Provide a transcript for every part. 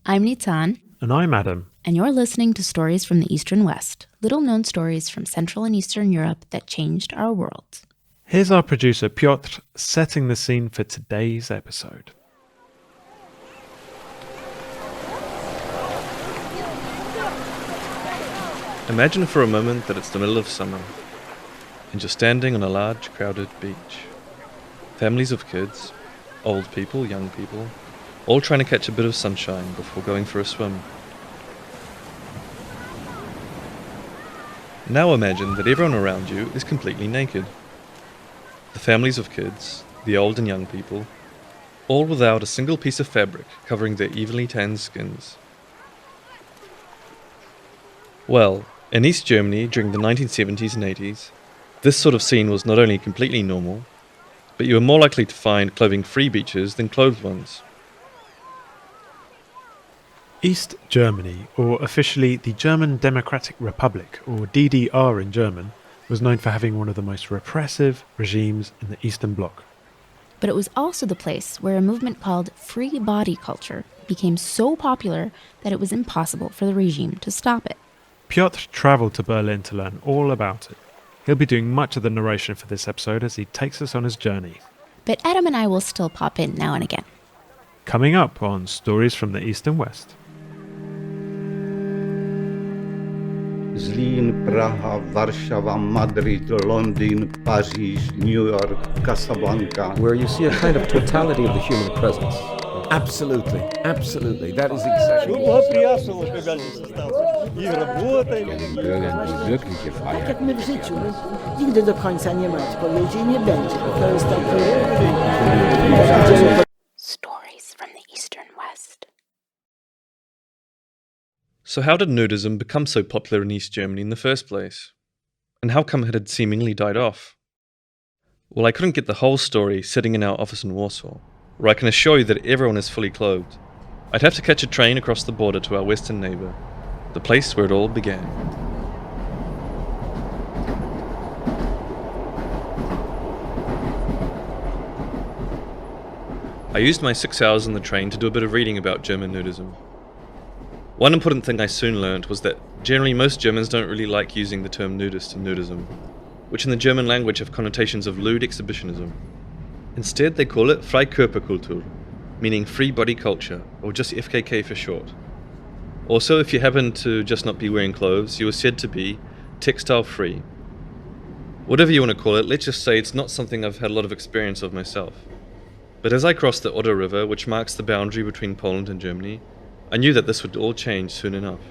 I'm Nitzan. And I'm Adam. And you're listening to Stories from the Eastern West, little-known stories from Central and Eastern Europe that changed our world. Here's our producer Piotr setting the scene for today's episode. Imagine for a moment that it's the middle of summer, and you're standing on a large, crowded beach. Families of kids, old people, young people, all trying to catch a bit of sunshine before going for a swim. Now imagine that everyone around you is completely naked. The families of kids, the old and young people, all without a single piece of fabric covering their evenly tanned skins. Well, in East Germany during the 1970s and 80s, this sort of scene was not only completely normal, but you were more likely to find clothing-free beaches than clothed ones. East Germany, or officially the German Democratic Republic, or DDR in German, was known for having one of the most repressive regimes in the Eastern Bloc. But it was also the place where a movement called free body culture became so popular that it was impossible for the regime to stop it. Piotr travelled to Berlin to learn all about it. He'll be doing much of the narration for this episode as he takes us on his journey. But Adam and I will still pop in now and again. Coming up on Stories from the East and West. Zlín, Praha, Warszawa, Madrid, London, Paris, New York, Casablanca. Where you see a kind of totality of the human presence. Absolutely, absolutely. That is exactly. Tak jak my w życiu, nigdy do końca nie ma odpowiedzi i nie będzie. To jest Stories from the Eastern West. So how did nudism become so popular in East Germany in the first place? And how come it had seemingly died off? Well, I couldn't get the whole story sitting in our office in Warsaw, where I can assure you that everyone is fully clothed. I'd have to catch a train across the border to our western neighbour, the place where it all began. I used my 6 hours on the train to do a bit of reading about German nudism. One important thing I soon learned was that generally most Germans don't really like using the term nudist and nudism, which in the German language have connotations of lewd exhibitionism. Instead, they call it Freikörperkultur, meaning free body culture, or just FKK for short. Also, if you happen to just not be wearing clothes, you are said to be textile free. Whatever you want to call it, let's just say it's not something I've had a lot of experience of myself. But as I crossed the Oder River, which marks the boundary between Poland and Germany, I knew that this would all change soon enough.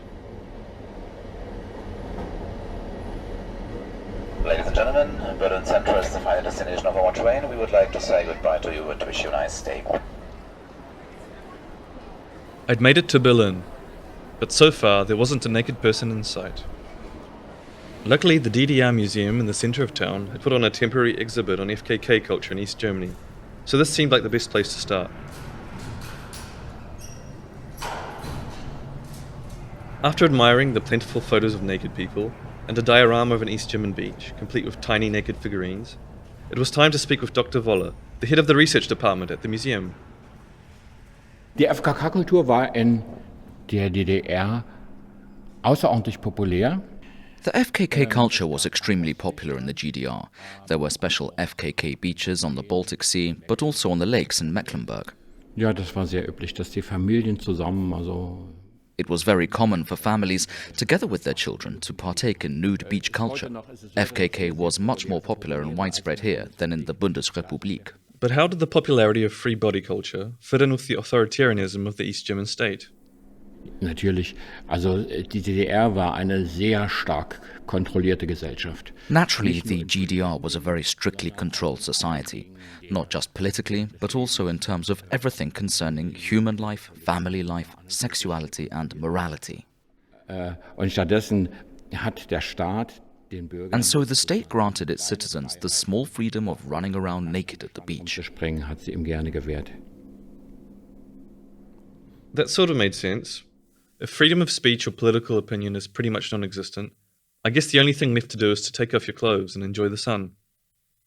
Ladies and gentlemen, Berlin Central is the final destination of our train. We would like to say goodbye to you and wish you a nice stay. I'd made it to Berlin, but so far there wasn't a naked person in sight. Luckily, the DDR museum in the center of town had put on a temporary exhibit on FKK culture in East Germany, so this seemed like the best place to start. After admiring the plentiful photos of naked people and a diorama of an East German beach, complete with tiny naked figurines, it was time to speak with Dr. Wolle, the head of the research department at the museum. Die FKK-Kultur war in der DDR außerordentlich populär. The FKK culture was extremely popular in the GDR. There were special FKK beaches on the Baltic Sea, but also on the lakes in Mecklenburg. Ja, das war sehr üblich, dass die Familien zusammen, It was very common for families, together with their children, to partake in nude beach culture. FKK was much more popular and widespread here than in the Bundesrepublik. But how did the popularity of free body culture fit in with the authoritarianism of the East German state? Natürlich, also die DDR war eine sehr stark kontrollierte Gesellschaft. Naturally, the GDR was a very strictly controlled society, not just politically, but also in terms of everything concerning human life, family life, sexuality and morality. Und stattdessen hat der Staat den Bürgern And so the state granted its citizens the small freedom of running around naked at the beach. zu sprengen, hat sie ihm gerne gewährt. That sort of made sense. If freedom of speech or political opinion is pretty much non-existent, I guess the only thing left to do is to take off your clothes and enjoy the sun.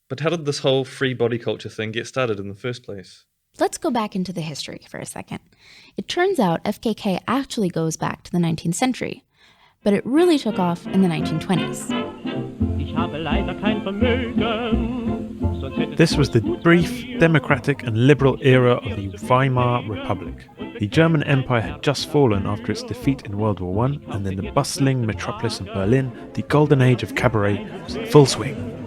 But how did this whole free body culture thing get started in the first place? Let's go back into the history for a second. It turns out FKK actually goes back to the 19th century, but it really took off in the 1920s. This was the brief democratic and liberal era of the Weimar Republic. The German Empire had just fallen after its defeat in World War I, and in the bustling metropolis of Berlin, the golden age of cabaret was in full swing.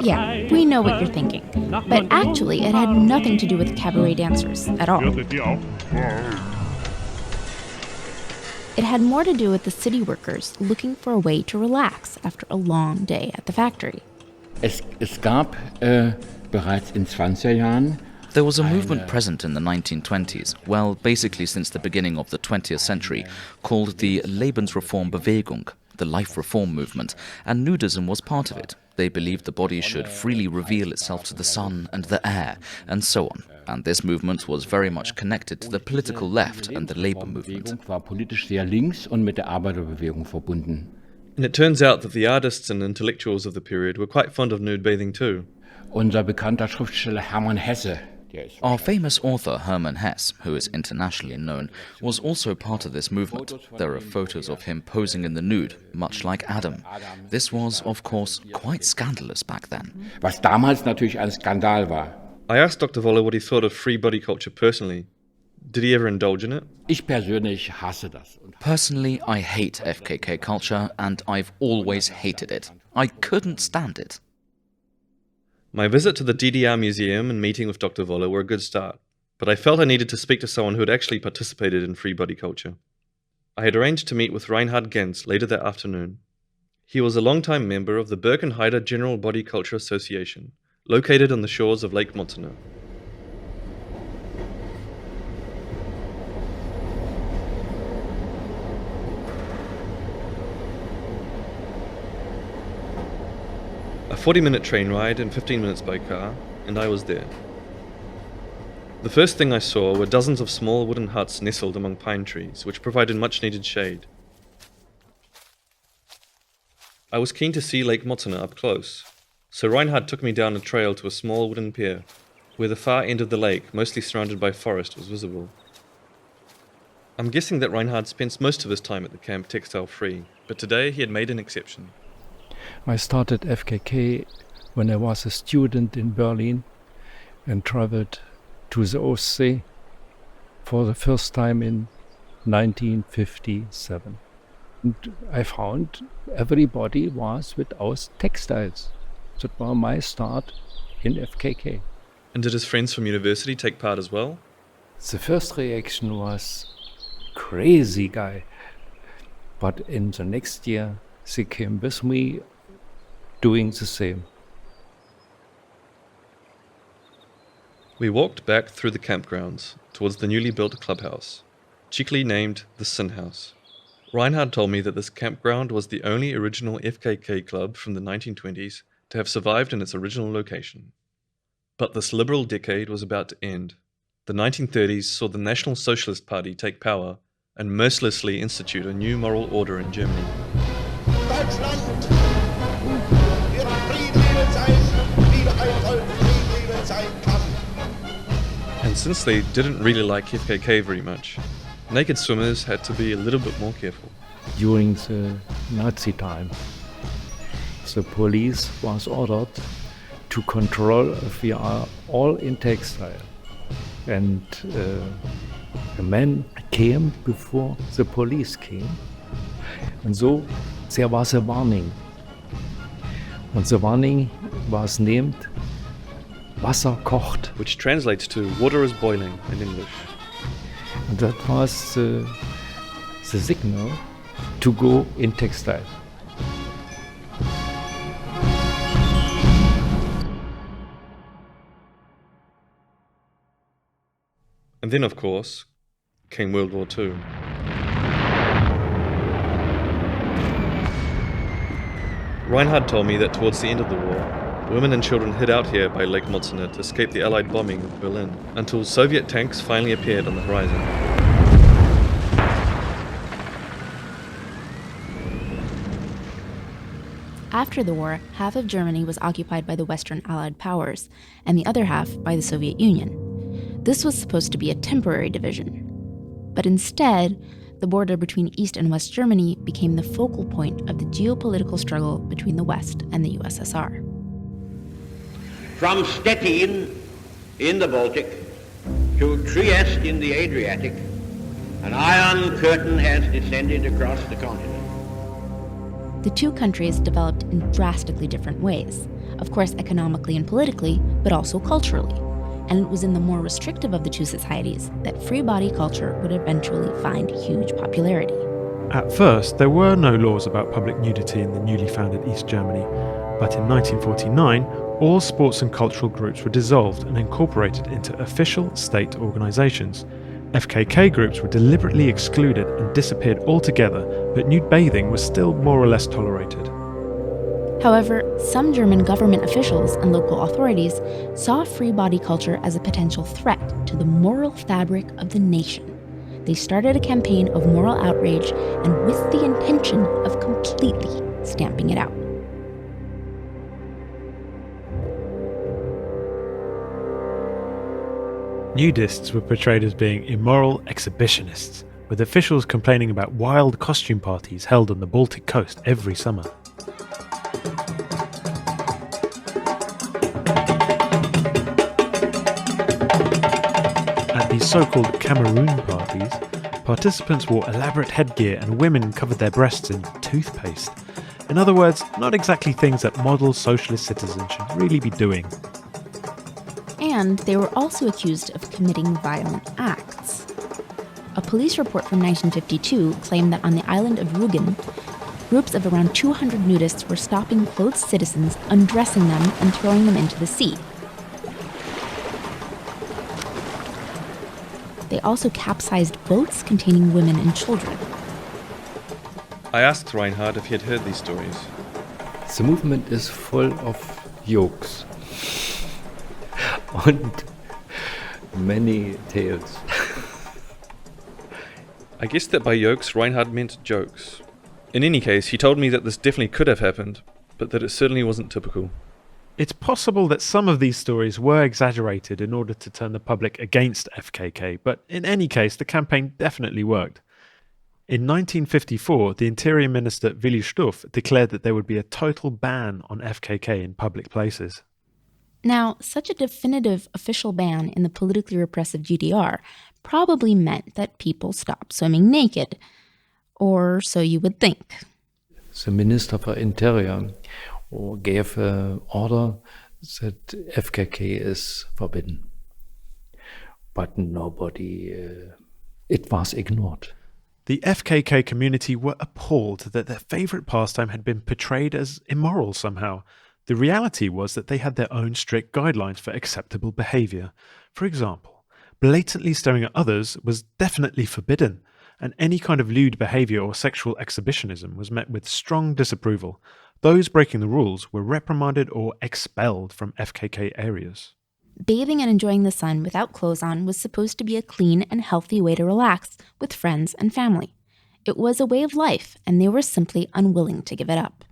Yeah, we know what you're thinking. But actually, it had nothing to do with cabaret dancers at all. It had more to do with the city workers looking for a way to relax after a long day at the factory. Es gab bereits in 20er Jahren. There was a movement present in the 1920s, well, basically since the beginning of the 20th century, called the Lebensreformbewegung, the life reform movement, and nudism was part of it. They believed the body should freely reveal itself to the sun and the air, and so on. And this movement was very much connected to the political left and the labor movement. War politisch sehr links und mit der Arbeiterbewegung verbunden. And it turns out that the artists and intellectuals of the period were quite fond of nude bathing too. Unser bekannter Schriftsteller Hermann Hesse. Our famous author Hermann Hesse, who is internationally known, was also part of this movement. There are photos of him posing in the nude, much like Adam. This was, of course, quite scandalous back then. Was damals natürlich ein Skandal war. I asked Dr. Wolle what he thought of free body culture personally. Did he ever indulge in it? Ich persönlich hasse das. Personally, I hate FKK culture, and I've always hated it. I couldn't stand it. My visit to the DDR museum and meeting with Dr. Wolle were a good start, but I felt I needed to speak to someone who had actually participated in free body culture. I had arranged to meet with Reinhard Gens later that afternoon. He was a long-time member of the Birkenheider General Body Culture Association, located on the shores of Lake Mottenau. A 40-minute train ride and 15 minutes by car, and I was there. The first thing I saw were dozens of small wooden huts nestled among pine trees, which provided much-needed shade. I was keen to see Lake Mottenau up close, so Reinhard took me down a trail to a small wooden pier, where the far end of the lake, mostly surrounded by forest, was visible. I'm guessing that Reinhard spends most of his time at the camp textile-free, but today he had made an exception. I started FKK when I was a student in Berlin and traveled to the Ostsee for the first time in 1957. And I found everybody was without textiles. That was my start in FKK. And did his friends from university take part as well? The first reaction was, crazy guy. But in the next year, they came with me doing the same. We walked back through the campgrounds towards the newly built clubhouse, cheekily named the Sin House. Reinhard told me that this campground was the only original FKK club from the 1920s to have survived in its original location. But this liberal decade was about to end. The 1930s saw the National Socialist Party take power and mercilessly institute a new moral order in Germany. And since they didn't really like FKK very much, naked swimmers had to be a little bit more careful. During the Nazi time, the police was ordered to control if we are all in textile. And a man came before the police came. And so there was a warning. And the warning was named Wasser kocht. Which translates to water is boiling in English. And that was the signal to go in textile. And then, of course, came World War II. Reinhard told me that towards the end of the war, women and children hid out here by Lake Mottenau to escape the Allied bombing of Berlin, until Soviet tanks finally appeared on the horizon. After the war, half of Germany was occupied by the Western Allied powers, and the other half by the Soviet Union. This was supposed to be a temporary division. But instead, the border between East and West Germany became the focal point of the geopolitical struggle between the West and the USSR. From Stettin in the Baltic to Trieste in the Adriatic, an iron curtain has descended across the continent. The two countries developed in drastically different ways, of course economically and politically, but also culturally. And it was in the more restrictive of the two societies that free body culture would eventually find huge popularity. At first, there were no laws about public nudity in the newly founded East Germany, but in 1949, all sports and cultural groups were dissolved and incorporated into official state organizations. FKK groups were deliberately excluded and disappeared altogether, but nude bathing was still more or less tolerated. However, some German government officials and local authorities saw free body culture as a potential threat to the moral fabric of the nation. They started a campaign of moral outrage and with the intention of completely stamping it out. Nudists were portrayed as being immoral exhibitionists, with officials complaining about wild costume parties held on the Baltic coast every summer. At these so-called Cameroon parties, participants wore elaborate headgear and women covered their breasts in toothpaste. In other words, not exactly things that model socialist citizens should really be doing. And they were also accused of committing violent acts. A police report from 1952 claimed that on the island of Rügen, groups of around 200 nudists were stopping clothed citizens, undressing them, and throwing them into the sea. They also capsized boats containing women and children. I asked Reinhard if he had heard these stories. The movement is full of jokes and many tales. I guessed that by yokes, Reinhard meant jokes. In any case, he told me that this definitely could have happened, but that it certainly wasn't typical. It's possible that some of these stories were exaggerated in order to turn the public against FKK, but in any case, the campaign definitely worked. In 1954, the Interior Minister Willi Stoph declared that there would be a total ban on FKK in public places. Now, such a definitive official ban in the politically repressive GDR probably meant that people stopped swimming naked. Or so you would think. The Minister for Interior gave an order that FKK is forbidden. But it was ignored. The FKK community were appalled that their favourite pastime had been portrayed as immoral somehow. The reality was that they had their own strict guidelines for acceptable behaviour. For example, blatantly staring at others was definitely forbidden, and any kind of lewd behaviour or sexual exhibitionism was met with strong disapproval. Those breaking the rules were reprimanded or expelled from FKK areas. Bathing and enjoying the sun without clothes on was supposed to be a clean and healthy way to relax with friends and family. It was a way of life, and they were simply unwilling to give it up.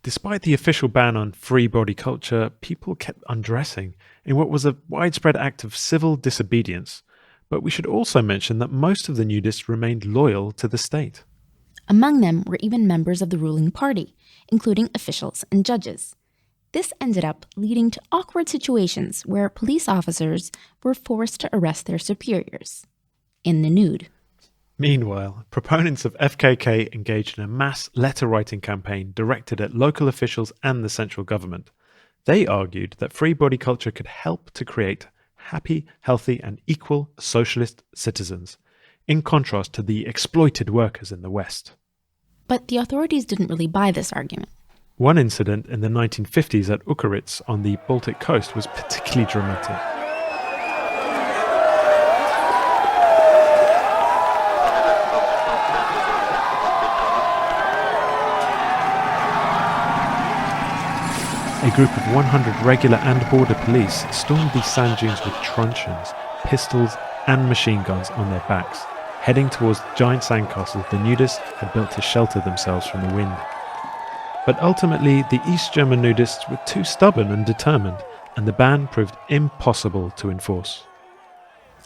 Despite the official ban on free body culture, people kept undressing in what was a widespread act of civil disobedience. But we should also mention that most of the nudists remained loyal to the state. Among them were even members of the ruling party, including officials and judges. This ended up leading to awkward situations where police officers were forced to arrest their superiors in the nude. Meanwhile, proponents of FKK engaged in a mass letter-writing campaign directed at local officials and the central government. They argued that free body culture could help to create happy, healthy, and equal socialist citizens, in contrast to the exploited workers in the West. But the authorities didn't really buy this argument. One incident in the 1950s at Ukeritz on the Baltic coast was particularly dramatic. A group of 100 regular and border police stormed these sand dunes with truncheons, pistols, and machine guns on their backs, heading towards the giant sandcastles the nudists had built to shelter themselves from the wind. But ultimately, the East German nudists were too stubborn and determined, and the ban proved impossible to enforce.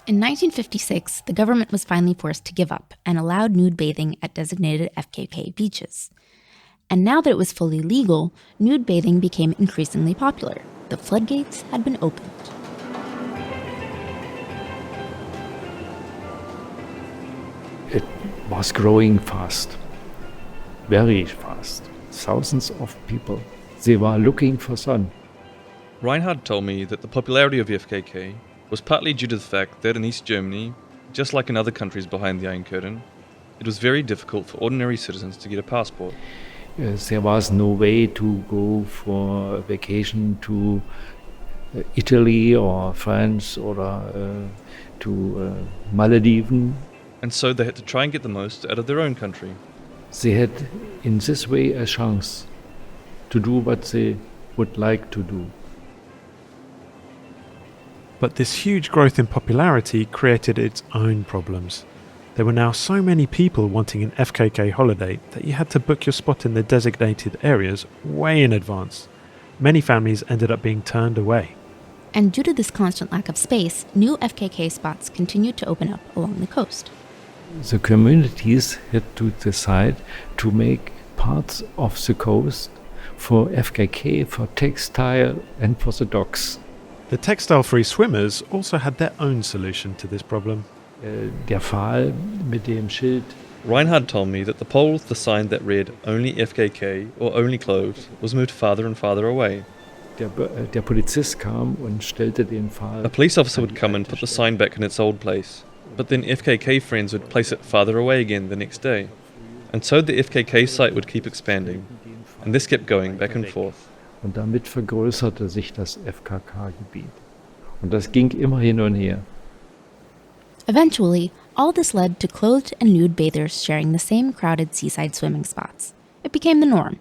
In 1956, the government was finally forced to give up and allowed nude bathing at designated FKK beaches. And now that it was fully legal, nude bathing became increasingly popular. The floodgates had been opened. It was growing fast, very fast. Thousands of people, they were looking for sun. Reinhard told me that the popularity of the FKK was partly due to the fact that in East Germany, just like in other countries behind the Iron Curtain, it was very difficult for ordinary citizens to get a passport. There was no way to go for a vacation to Italy or France or to Maldives. And so they had to try and get the most out of their own country. They had in this way a chance to do what they would like to do. But this huge growth in popularity created its own problems. There were now so many people wanting an FKK holiday that you had to book your spot in the designated areas way in advance. Many families ended up being turned away. And due to this constant lack of space, new FKK spots continued to open up along the coast. The communities had to decide to make parts of the coast for FKK, for textile and for the docks. The textile-free swimmers also had their own solution to this problem. Der Pfahl mit dem Schild. Reinhard told me that the pole with the sign that read "Only FKK" or "Only clothes" was moved farther and farther away. Der Polizist kam und stellte den Pfahl. A police officer would come and put the sign back in its old place, but then FKK friends would place it farther away again the next day. And so the FKK site would keep expanding, and this kept going back and forth. Und damit vergrößerte sich das FKK-Gebiet. Und das ging immer hin und her. Eventually, all this led to clothed and nude bathers sharing the same crowded seaside swimming spots. It became the norm.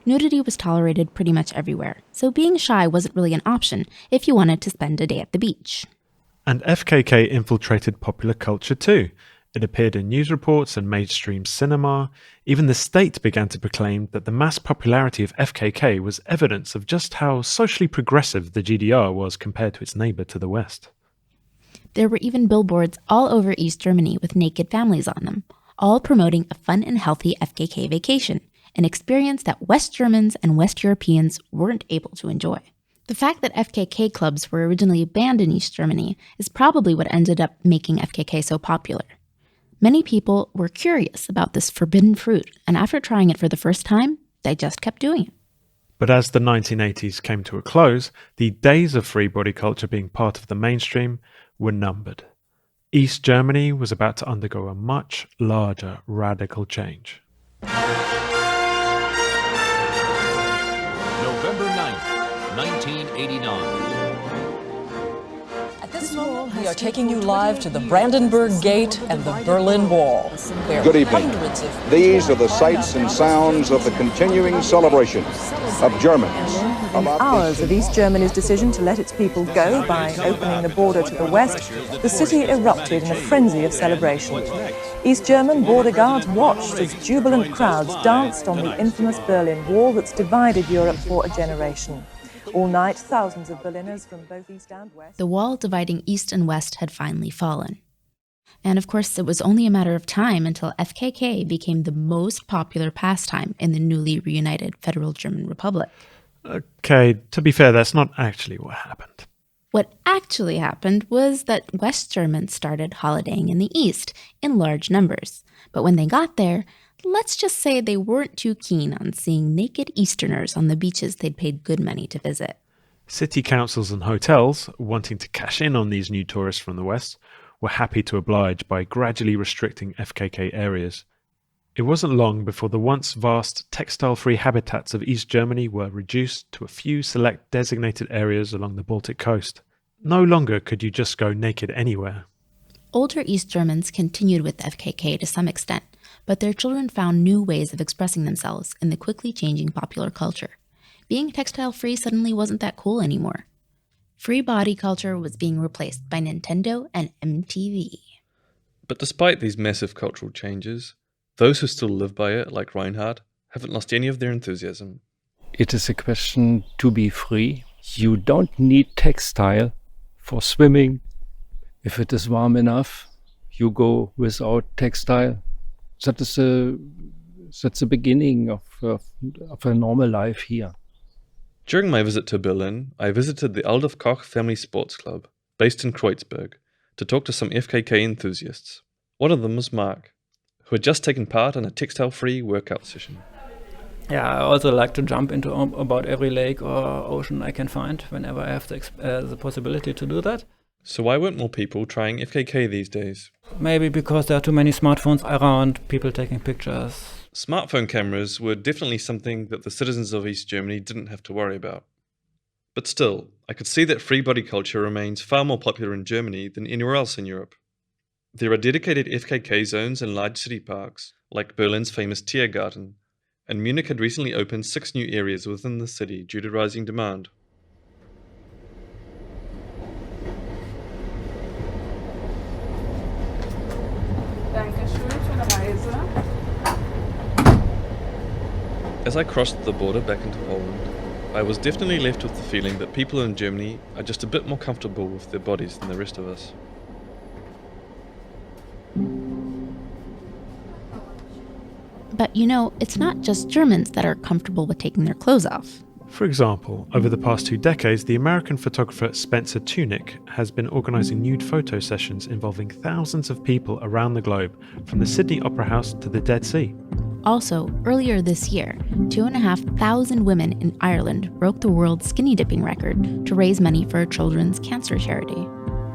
Nudity was tolerated pretty much everywhere, so being shy wasn't really an option if you wanted to spend a day at the beach. And FKK infiltrated popular culture too. It appeared in news reports and mainstream cinema. Even the state began to proclaim that the mass popularity of FKK was evidence of just how socially progressive the GDR was compared to its neighbour to the west. There were even billboards all over East Germany with naked families on them, all promoting a fun and healthy FKK vacation, an experience that West Germans and West Europeans weren't able to enjoy. The fact that FKK clubs were originally banned in East Germany is probably what ended up making FKK so popular. Many people were curious about this forbidden fruit, and after trying it for the first time, they just kept doing it. But as the 1980s came to a close, the days of free body culture being part of the mainstream were numbered. East Germany was about to undergo a much larger radical change. November 9th, 1989. At this moment, we are taking you live to the Brandenburg Gate and the Berlin Wall, where Good evening. These are the sights and sounds of the continuing celebration of Germans. Within hours of East Germany's decision to let its people go by opening the border to the west, the city erupted in a frenzy of celebration. East German border guards watched as jubilant crowds danced on the infamous Berlin Wall that's divided Europe for a generation. All night, thousands of Berliners from both east and west... The wall dividing east and west had finally fallen. And of course, it was only a matter of time until FKK became the most popular pastime in the newly reunited Federal German Republic. Okay, to be fair, that's not actually what happened. What actually happened was that West Germans started holidaying in the East in large numbers. But when they got there, let's just say they weren't too keen on seeing naked Easterners on the beaches they'd paid good money to visit. City councils and hotels, wanting to cash in on these new tourists from the West, were happy to oblige by gradually restricting FKK areas. It wasn't long before the once vast textile-free habitats of East Germany were reduced to a few select designated areas along the Baltic coast. No longer could you just go naked anywhere. Older East Germans continued with FKK to some extent, but their children found new ways of expressing themselves in the quickly changing popular culture. Being textile-free suddenly wasn't that cool anymore. Free body culture was being replaced by Nintendo and MTV. But despite these massive cultural changes, those who still live by it, like Reinhard, haven't lost any of their enthusiasm. It is a question to be free. You don't need textile for swimming. If it is warm enough, you go without textile. That's the beginning of a normal life here. During my visit to Berlin, I visited the Adolf Koch Family Sports Club, based in Kreuzberg, to talk to some FKK enthusiasts. One of them was Mark, who had just taken part in a textile-free workout session. Yeah, I also like to jump into about every lake or ocean I can find whenever I have the possibility to do that. So why weren't more people trying FKK these days? Maybe because there are too many smartphones around, people taking pictures. Smartphone cameras were definitely something that the citizens of East Germany didn't have to worry about. But still, I could see that free body culture remains far more popular in Germany than anywhere else in Europe. There are dedicated FKK zones in large city parks, like Berlin's famous Tiergarten, and Munich had recently opened 6 new areas within the city due to rising demand. As I crossed the border back into Poland, I was definitely left with the feeling that people in Germany are just a bit more comfortable with their bodies than the rest of us. But it's not just Germans that are comfortable with taking their clothes off. For example, over the past 2 decades, the American photographer Spencer Tunick has been organising nude photo sessions involving thousands of people around the globe, from the Sydney Opera House to the Dead Sea. Also, earlier this year, 2,500 women in Ireland broke the world skinny dipping record to raise money for a children's cancer charity.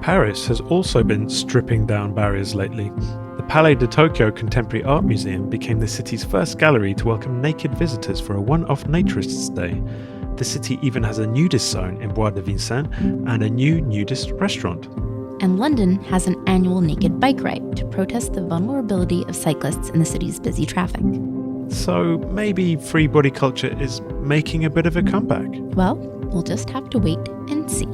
Paris has also been stripping down barriers lately. The Palais de Tokyo Contemporary Art Museum became the city's first gallery to welcome naked visitors for a one-off naturists' day. The city even has a nudist zone in Bois de Vincennes and a new nudist restaurant. And London has an annual naked bike ride to protest the vulnerability of cyclists in the city's busy traffic. So maybe free body culture is making a bit of a comeback. Well, we'll just have to wait and see.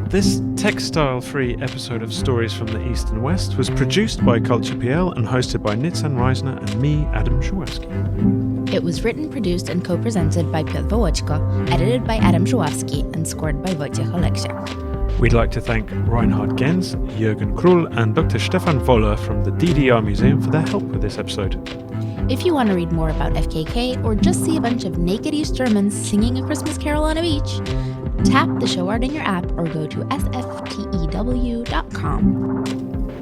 This textile-free episode of Stories from the East and West was produced by Culture.pl and hosted by Nitzan, Reisner and me, Adam Żuławski. It was written, produced and co-presented by Peter Wolodzko, edited by Adam Żuławski and scored by Wojciech Oleksiak. We'd like to thank Reinhard Gens, Jürgen Krull and Dr. Stefan Woller from the DDR Museum for their help with this episode. If you want to read more about FKK or just see a bunch of naked East Germans singing a Christmas carol on a beach, tap the show art in your app or go to sftew.com.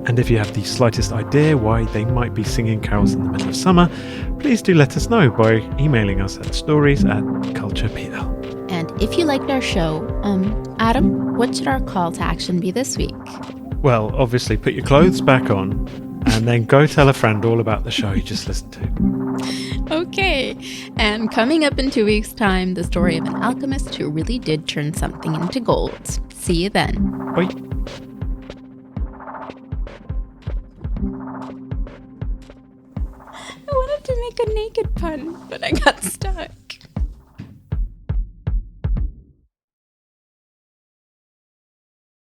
And if you have the slightest idea why they might be singing carols in the middle of summer, please do let us know by emailing us at stories@culture.pl. And if you liked our show, Adam, what should our call to action be this week? Well, obviously put your clothes back on and then go tell a friend all about the show you just listened to. Okay, and coming up in 2 weeks' time, the story of an alchemist who really did turn something into gold. See you then. Bye. I wanted to make a naked pun, but I got stuck.